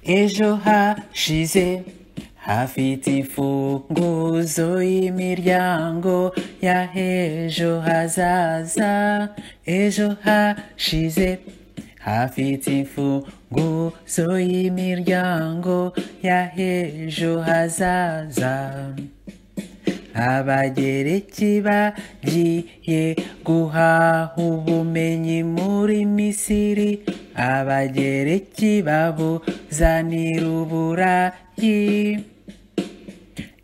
ejo hashize hafite imfunguzo y'imiryango ya ejo hazaza. Ejo hashize hafite imfunguzo y'imiryango ya ejo hazaza. Abagereki bagiye guhaha ubumenyi muri Misiri, abagereki babuzanira uburayi.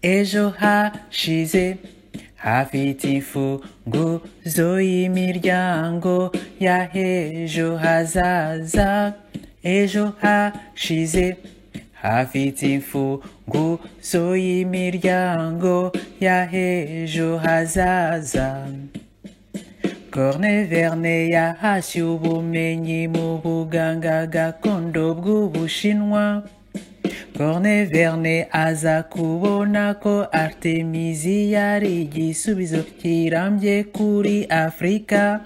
Ejo hashize hafite imfunguzo y'imiryango ya ejo hazaza. Ejo hashize hafite imfunguzo y'imiryango ya ejo hazaza. Corne Verne yahashye ubumenyi mu buganga gakondo bw'Ubushinwa. Corne Verne aza kubona ko Artemisi yari igisubizo kirambye kuri Afurika.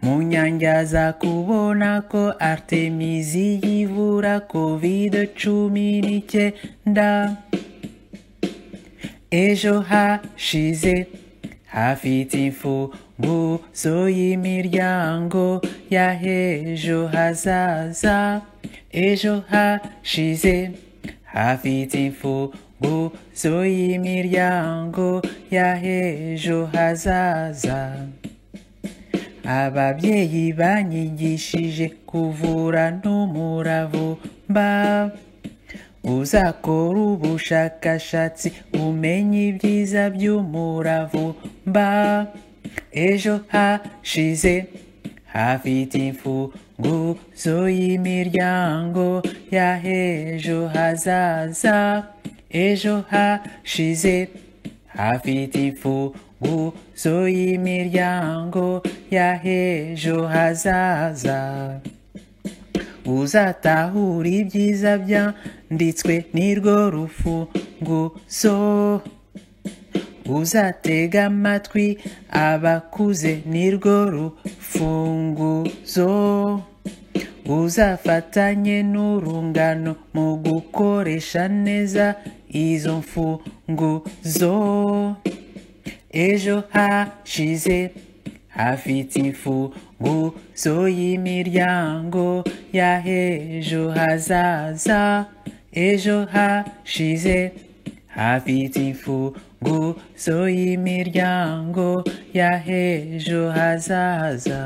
Munyange aza kubona ko Artemisi yivura COVID-19. Ejo hashize hafite imfunguzo y'imiryango ya ejo hazaza. Ejo hashize hafite imfunguzo y'imiryango ya ejo hazaza. Ababyeyi banyigishije kuvura n'umuravumba. Uzakora ubushakashatsi umenye ibyiza by'umuravumba. Ejo hashize hafite imfunguzo y'imiryango ya ejo hazaza. Ejo hashize hafite imfunguzo y'imiryango ya ejo hazaza. Uzatahura ibyiza byanditswe nirwo rufunguzo. Uzatega amatwi abakuze nirwo rufunguzo. Uzafatanye n'urungano mu gukoresha neza izo mfunguzo. Ejo hashize hafite imfunguzo y'imiryango ya ejo hazaza. Ejo hashize hafite imfunguzo y'imiryango ya ejo hazaza.